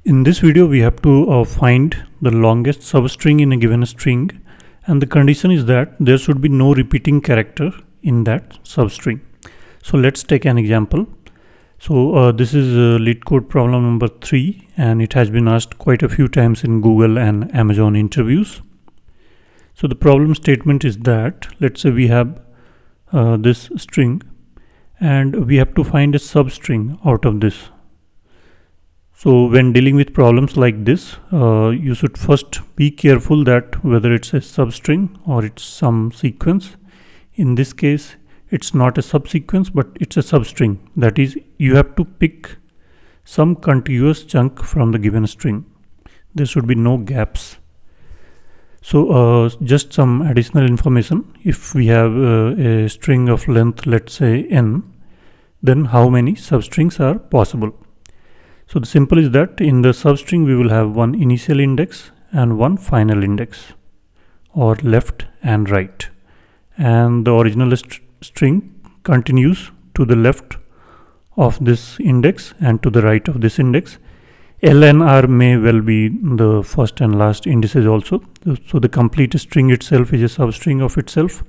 In this video, we have to find the longest substring in a given string, and the condition is that there should be no repeating character in that substring. So let's take an example. So this is Leetcode problem number 3, and it has been asked quite a few times in Google and Amazon interviews. So the problem statement is that, let's say we have this string and we have to find a substring out of this. So when dealing with problems like this, you should first be careful that whether it's a substring or it's some sequence. In this case, it's not a subsequence, but it's a substring. That is, you have to pick some contiguous chunk from the given string. There should be no gaps. So just some additional information. If we have a string of length, let's say n, then how many substrings are possible? So the simple is that in the substring we will have one initial index and one final index, or left and right, and the original string continues to the left of this index and to the right of this index. L and R may well be the first and last indices also. So the complete string itself is a substring of itself.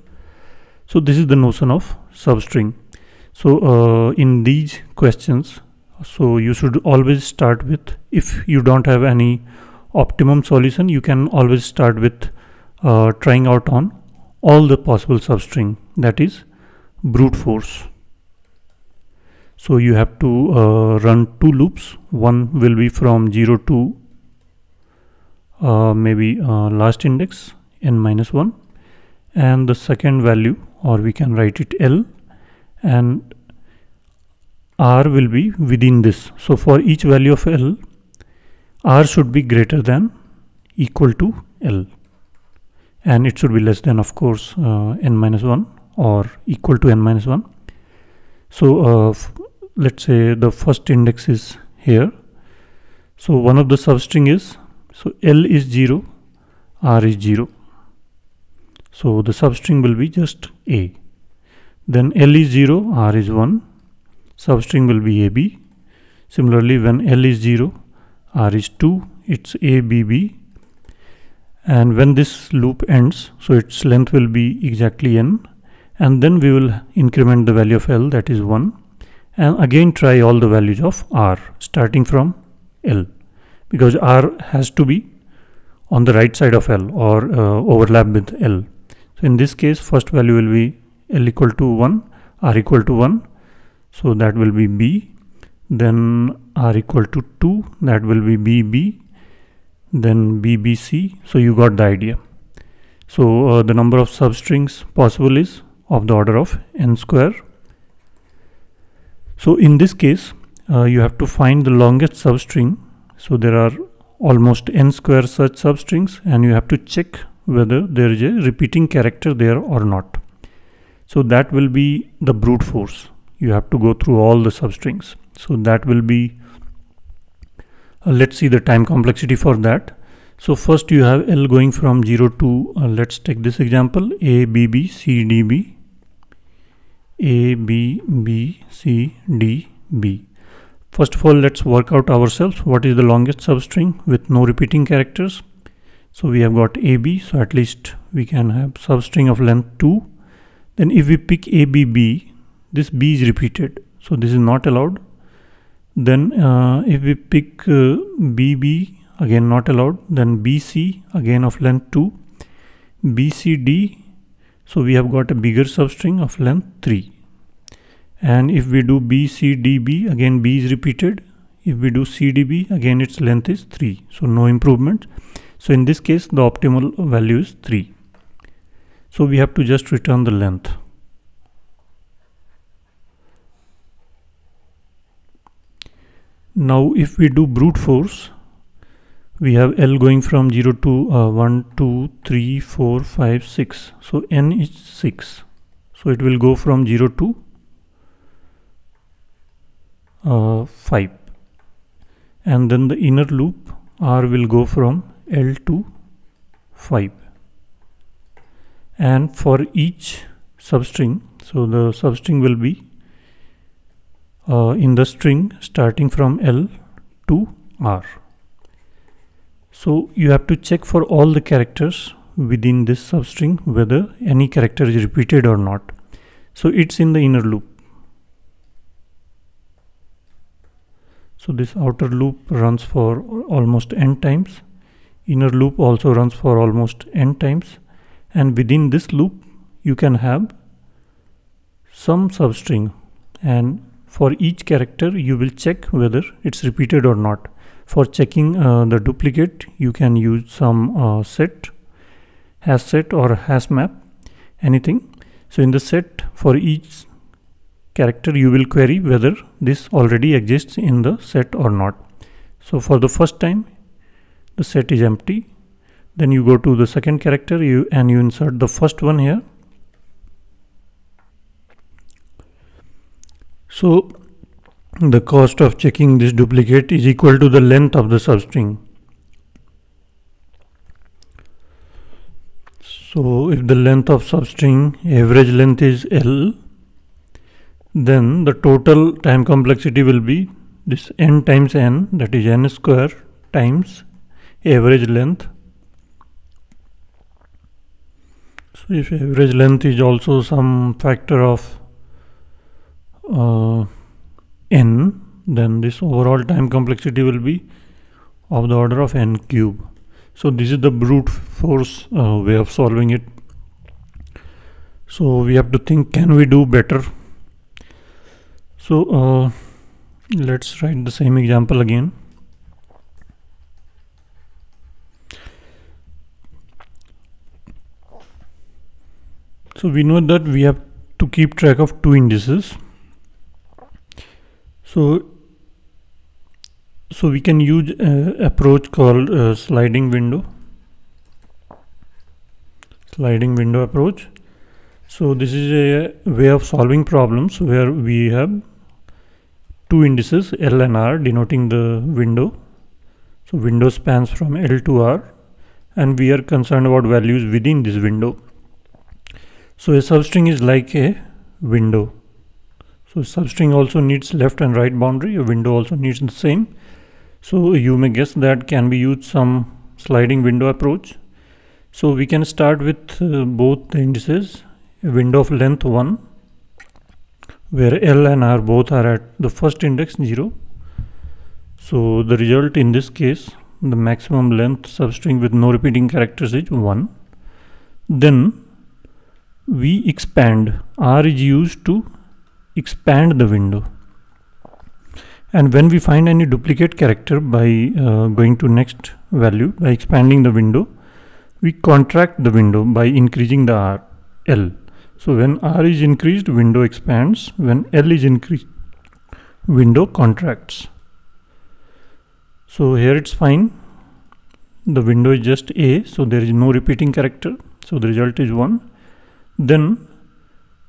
So this is the notion of substring. So in these questions, so you should always start with, if you don't have any optimum solution, you can always start with trying out on all the possible substring, that is brute force. So you have to run two loops. One will be from 0 to maybe last index n-1, and the second value, or we can write it L, and R will be within this. So for each value of L, R should be greater than equal to L, and it should be less than, of course, n-1 or equal to n-1. So let's say the first index is here. So one of the substring is, so L is 0, R is 0. So the substring will be just A. Then L is 0, R is 1. Substring will be AB. Similarly, when L is 0, R is 2, it's ABB. And when this loop ends, so its length will be exactly n, and then we will increment the value of L, that is 1, and again try all the values of R starting from L, because R has to be on the right side of L or overlap with L. So in this case, first value will be L equal to 1, R equal to 1. So that will be B, then R equal to 2, that will be BB, then BBC. So you got the idea. So the number of substrings possible is of the order of n square. So in this case, you have to find the longest substring. So there are almost n square such substrings, and you have to check whether there is a repeating character there or not. So that will be the brute force. You have to go through all the substrings. So that will be, let's see the time complexity for that. So first you have L going from 0 to, let's take this example, A, B, B, C, D, B, A, B, B, C, D, B. First of all, let's work out ourselves what is the longest substring with no repeating characters. So we have got AB, so at least we can have substring of length 2. Then if we pick ABB, this B is repeated, so this is not allowed. Then if we pick BB, again not allowed. Then BC, again of length 2. BCD, so we have got a bigger substring of length 3. And if we do BCDB, again B is repeated. If we do CDB, again its length is 3, so no improvement. So in this case, the optimal value is 3. So we have to just return the length. Now if we do brute force, we have L going from 0 to 1, 2, 3, 4, 5, 6. So n is 6. So it will go from 0 to 5. And then the inner loop, R will go from L to 5. And for each substring, so the substring will be in the string starting from L to R. So you have to check for all the characters within this substring whether any character is repeated or not. So it's in the inner loop. So this outer loop runs for almost n times. Inner loop also runs for almost n times. And within this loop you can have some substring, and for each character you will check whether it's repeated or not. For checking the duplicate, you can use some set, hash set or hash map, anything. So in the set, for each character you will query whether this already exists in the set or not. So for the first time the set is empty. Then you go to the second character and you insert the first one here. So the cost of checking this duplicate is equal to the length of the substring. So if the length of substring average length is L, then the total time complexity will be this n times n, that is n square times average length. So if average length is also some factor of n, then this overall time complexity will be of the order of n cube. So this is the brute force way of solving it. So we have to think, can we do better? So let's write the same example again. So we know that we have to keep track of two indices. So we can use an approach called sliding window approach. So this is a way of solving problems where we have two indices L and R denoting the window. So window spans from L to R, and we are concerned about values within this window. So a substring is like a window. So substring also needs left and right boundary. A window also needs the same. So you may guess that can be used some sliding window approach. So we can start with both the indices. A window of length 1, where L and R both are at the first index 0. So the result in this case, the maximum length substring with no repeating characters is 1. Then we expand. R is used to expand the window, and when we find any duplicate character by going to next value, by expanding the window, we contract the window by increasing the L. So when R is increased, window expands. When L is increased, window contracts. So here it's fine. The window is just A, so there is no repeating character. So the result is 1. Then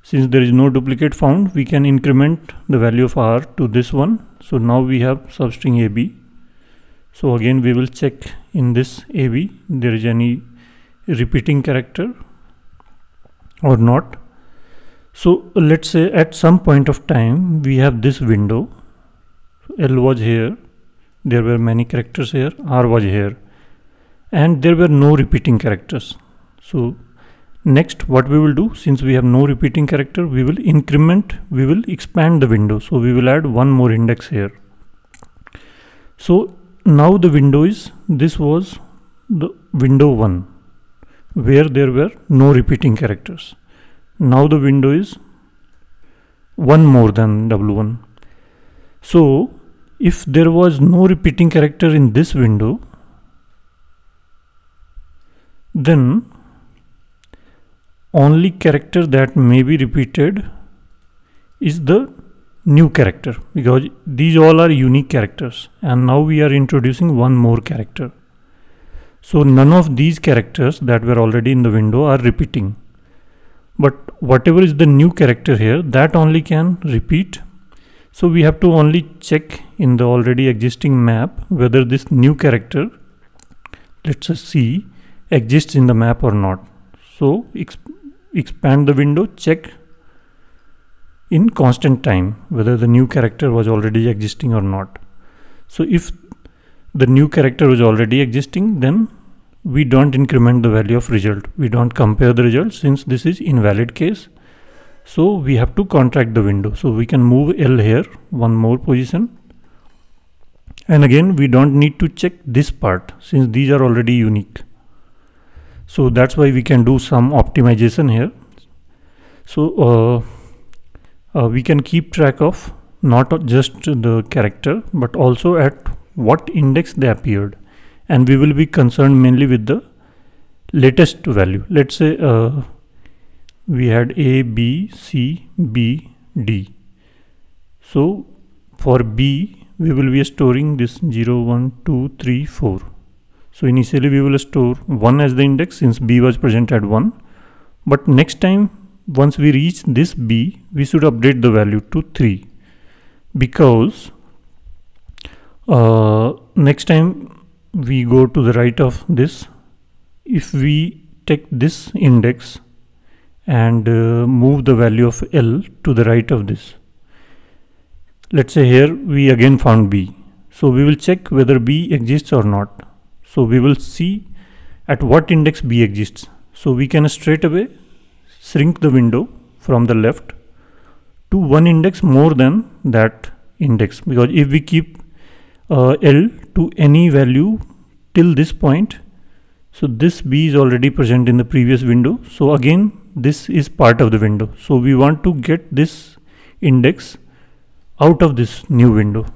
since there is no duplicate found, we can increment the value of R to this one. So now we have substring AB. So again we will check in this AB there is any repeating character or not. So let's say at some point of time we have this window. L was here, there were many characters here, R was here, and there were no repeating characters. So next what we will do, since we have no repeating character, we will expand the window. So we will add one more index here. So now the window is, this was the window 1 where there were no repeating characters. Now the window is 1 more than W1. So if there was no repeating character in this window, then only character that may be repeated is the new character, because these all are unique characters, and now we are introducing one more character. So none of these characters that were already in the window are repeating, but whatever is the new character here, that only can repeat. So we have to only check in the already existing map whether this new character, let's just see, exists in the map or not. So expand the window, check in constant time whether the new character was already existing or not. So if the new character was already existing, then we don't increment the value of result. We don't compare the result since this is invalid case. So we have to contract the window. So we can move L here one more position. And again, we don't need to check this part since these are already unique. So that's why we can do some optimization here. So we can keep track of not just the character but also at what index they appeared, and we will be concerned mainly with the latest value. Let's say we had A, B, C, B, D. So for B we will be storing this 0, 1, 2, 3, 4. So initially we will store 1 as the index since B was present at 1, but next time once we reach this B we should update the value to 3, because next time we go to the right of this, if we take this index and move the value of L to the right of this, let's say here we again found B, so we will check whether B exists or not. So we will see at what index B exists. So we can straight away shrink the window from the left to one index more than that index, because if we keep L to any value till this point, so this B is already present in the previous window, so again this is part of the window. So we want to get this index out of this new window.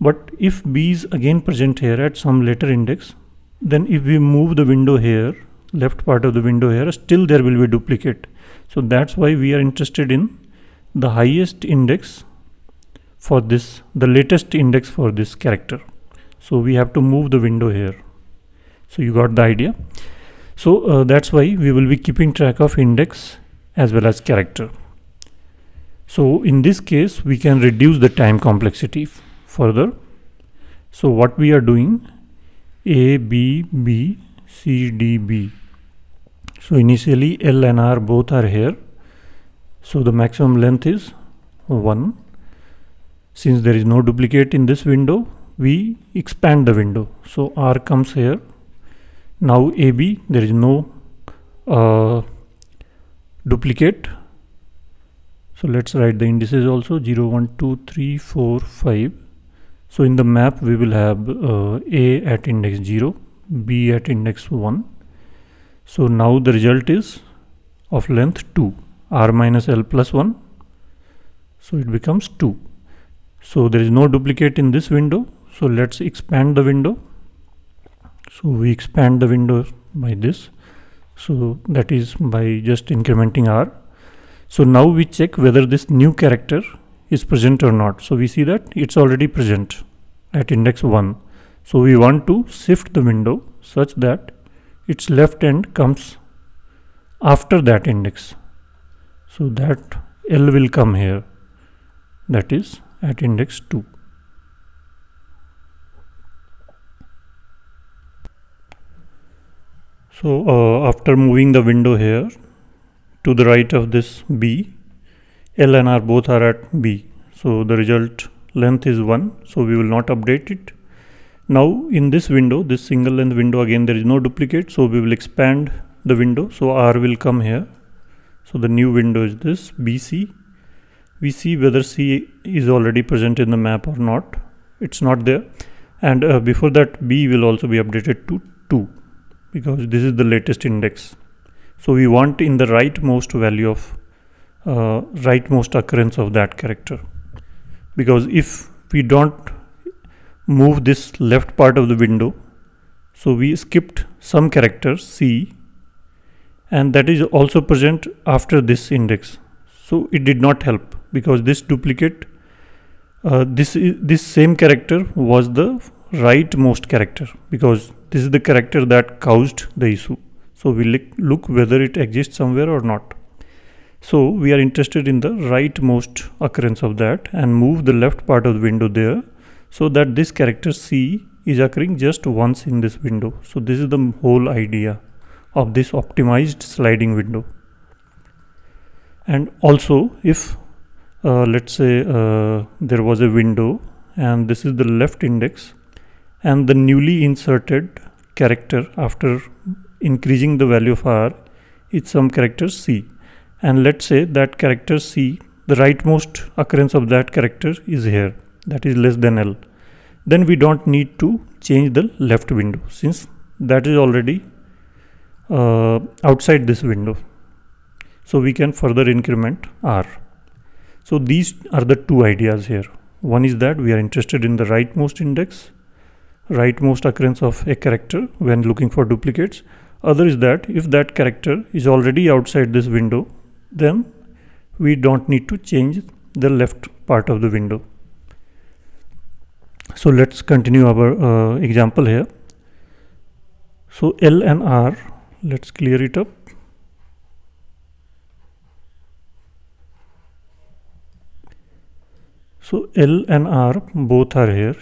But if B is again present here at some later index, then if we move the window here, left part of the window here, still there will be a duplicate. So that's why we are interested in the highest index for this, the latest index for this character. So we have to move the window here. So you got the idea. So that's why we will be keeping track of index as well as character. So in this case we can reduce the time complexity further. So what we are doing, A, B, B, C, D, B. So initially L and R both are here. So the maximum length is 1. Since there is no duplicate in this window, we expand the window. So R comes here. Now AB, there is no duplicate. So let's write the indices also, 0, 1, 2, 3, 4, 5. So in the map we will have A at index 0, B at index 1. So now the result is of length 2, R minus L plus 1. So it becomes 2. So there is no duplicate in this window. So let's expand the window. So we expand the window by this. So that is by just incrementing R. So now we check whether this new character is present or not. So we see that it's already present at index 1. So we want to shift the window such that its left end comes after that index. So that L will come here, that is at index 2. So after moving the window here to the right of this B, L and R both are at B. So the result length is 1. So we will not update it. Now in this window, this single length window, again there is no duplicate. So we will expand the window. So R will come here. So the new window is this BC. We see whether C is already present in the map or not. It's not there. And before that B will also be updated to 2 because this is the latest index. So we want in the rightmost value of rightmost occurrence of that character, because if we don't move this left part of the window, so we skipped some character C and that is also present after this index, so it did not help because this duplicate this same character was the rightmost character, because this is the character that caused the issue. So we look whether it exists somewhere or not. So we are interested in the rightmost occurrence of that and move the left part of the window there, so that this character C is occurring just once in this window. So this is the whole idea of this optimized sliding window. And also if let's say there was a window and this is the left index and the newly inserted character after increasing the value of r is some character c, and let's say that character c, the rightmost occurrence of that character is here, that is less than L. Then we don't need to change the left window since that is already outside this window. So we can further increment R. So these are the two ideas here. One is that we are interested in the rightmost index, rightmost occurrence of a character when looking for duplicates. Other is that if that character is already outside this window, then we don't need to change the left part of the window. So let's continue our example here. So L and R, let's clear it up. So L and R both are here,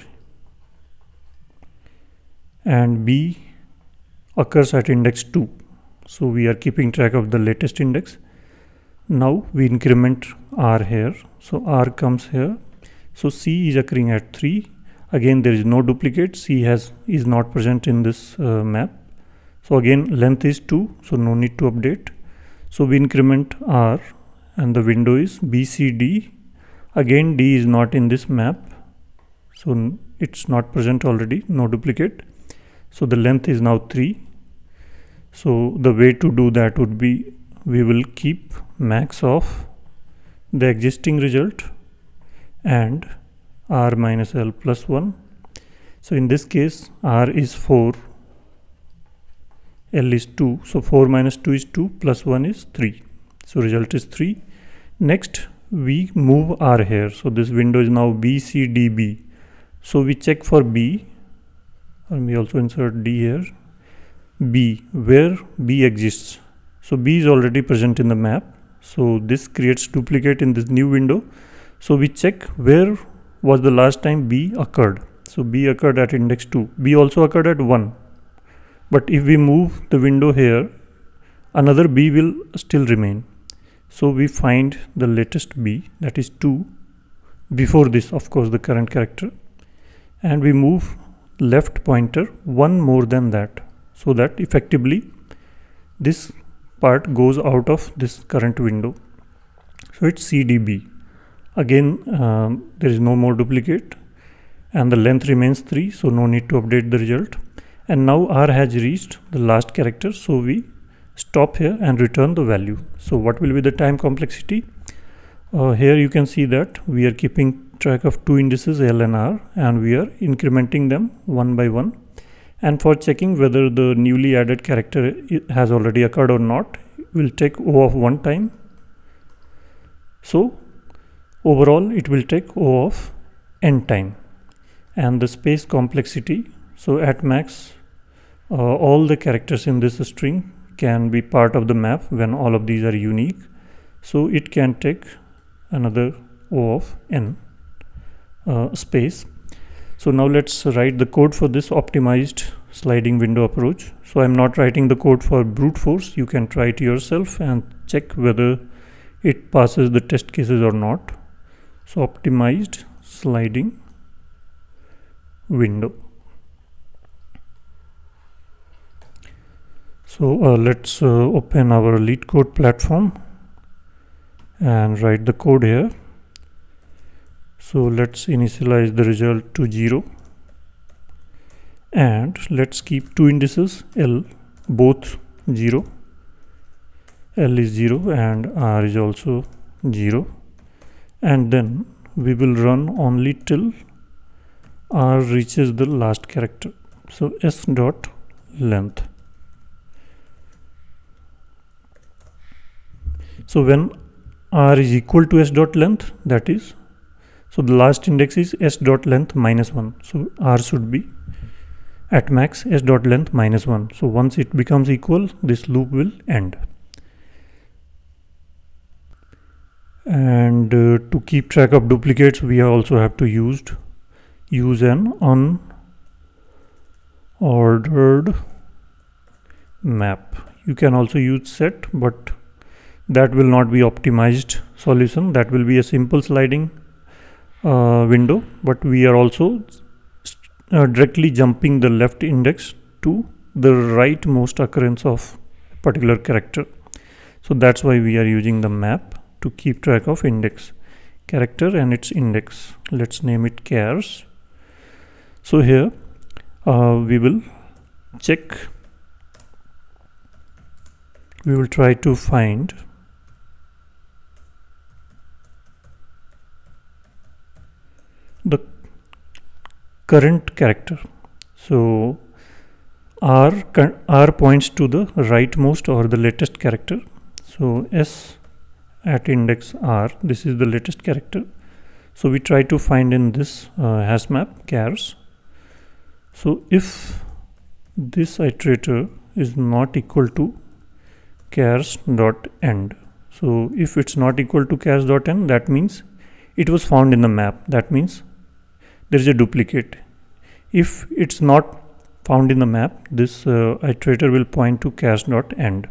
and B occurs at index 2. So we are keeping track of the latest index. Now we increment R here. So R comes here. So C is occurring at 3. Again, there is no duplicate. C is not present in this map. So again, length is 2. So no need to update. So we increment R, and the window is BCD. Again, D is not in this map. So it's not present already. No duplicate. So the length is now 3. So the way to do that would be, we will keep max of the existing result and R minus L plus 1. So in this case, R is 4, L is 2. So 4 minus 2 is 2, plus 1 is 3. So result is 3. Next, we move R here. So this window is now BCDB. So we check for B, and we also insert D here. B, where B exists. So B is already present in the map. So this creates duplicate in this new window. So we check where was the last time B occurred. So B occurred at index 2. B also occurred at 1. But if we move the window here, another B will still remain. So we find the latest B, that is 2, before this, of course, the current character, and we move left pointer 1 more than that, so that effectively this part goes out of this current window. So it's CDB. Again, there is no more duplicate, and the length remains 3, so no need to update the result. And now R has reached the last character, so we stop here and return the value. So what will be the time complexity? Here you can see that we are keeping track of two indices L and R, and we are incrementing them one by one. And for checking whether the newly added character has already occurred or not, we'll take O of 1 time. So overall it will take O of n time. And the space complexity, so at max, all the characters in this string can be part of the map when all of these are unique. So it can take another O of n space. So now let's write the code for this optimized sliding window approach. So I'm not writing the code for brute force. You can try it yourself and check whether it passes the test cases or not. So optimized sliding window. So let's open our Leetcode platform and write the code here. So let's initialize the result to 0, and let's keep two indices L, both 0. L is 0 and R is also 0, and then we will run only till R reaches the last character. So s dot length. So when R is equal to s dot length, that is, so the last index is s dot length minus 1. So R should be at max s dot length minus 1. So once it becomes equal, this loop will end. And to keep track of duplicates, we also have to use an unordered map. You can also use set, but that will not be optimized solution. That will be a simple sliding window, but we are also directly jumping the left index to the rightmost occurrence of a particular character. So that's why we are using the map to keep track of index character and its index. Let's name it chars. So here we will try to find the current character. So R points to the rightmost or the latest character. So S at index R, this is the latest character. So we try to find in this hash map chars. So if this iterator is not equal to chars.end, so if it's not equal to chars.end, that means it was found in the map. That means there is a duplicate. If it's not found in the map, this iterator will point to chars.end.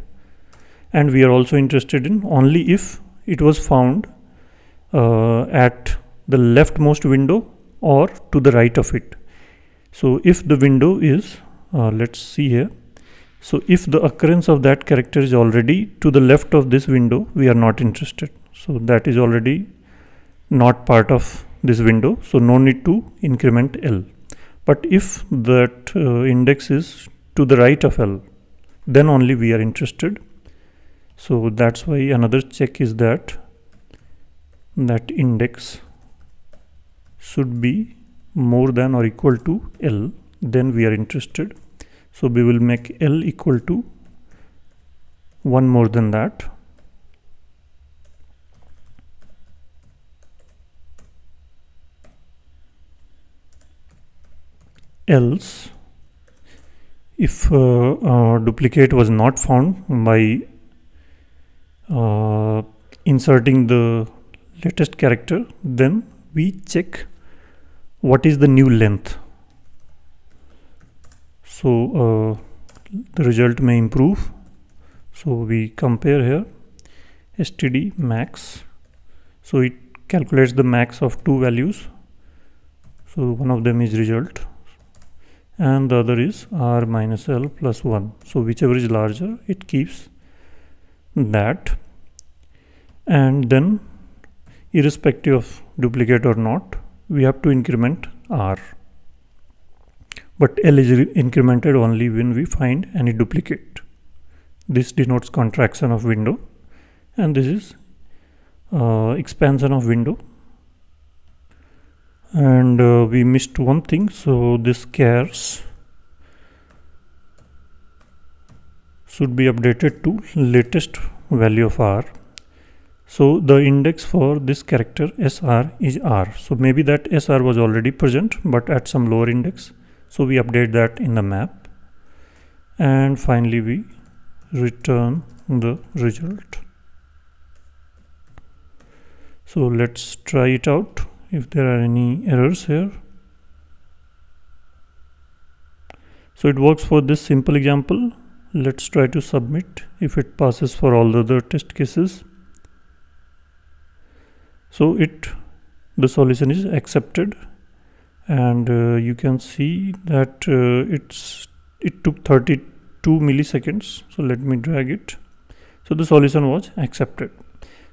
And we are also interested in only if it was found at the leftmost window or to the right of it. So if the window is, let's see here. So if the occurrence of that character is already to the left of this window, we are not interested. So that is already not part of this window. So no need to increment L. But if that index is to the right of L, then only we are interested. So that's why another check is that index should be more than or equal to L, then we are interested. So we will make L equal to 1 more than that. Else, if duplicate was not found by inserting the latest character, then we check what is the new length. So the result may improve. So we compare here std max. So it calculates the max of two values. So one of them is result and the other is r minus l plus 1. So whichever is larger, it keeps that. And then irrespective of duplicate or not, we have to increment r. But L is incremented only when we find any duplicate. This denotes contraction of window and this is expansion of window. And we missed one thing. So this chars should be updated to latest value of r. So the index for this character SR is R. So maybe that SR was already present but at some lower index. So we update that in the map. And finally we return the result. So let's try it out if there are any errors here. So it works for this simple example. Let's try to submit if it passes for all the other test cases. So the solution is accepted, and you can see that it took 32 milliseconds. So let me drag it. So the solution was accepted.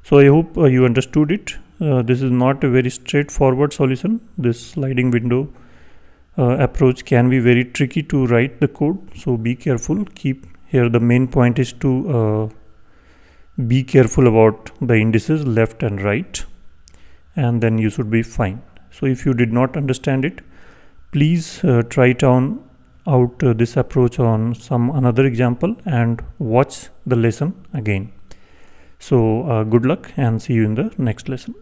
So I hope you understood it. This is not a very straightforward solution. This sliding window approach can be very tricky to write the code. So be careful. Here the main point is to be careful about the indices left and right, and then you should be fine. So if you did not understand it, please try it out this approach on some another example and watch the lesson again. So good luck and see you in the next lesson.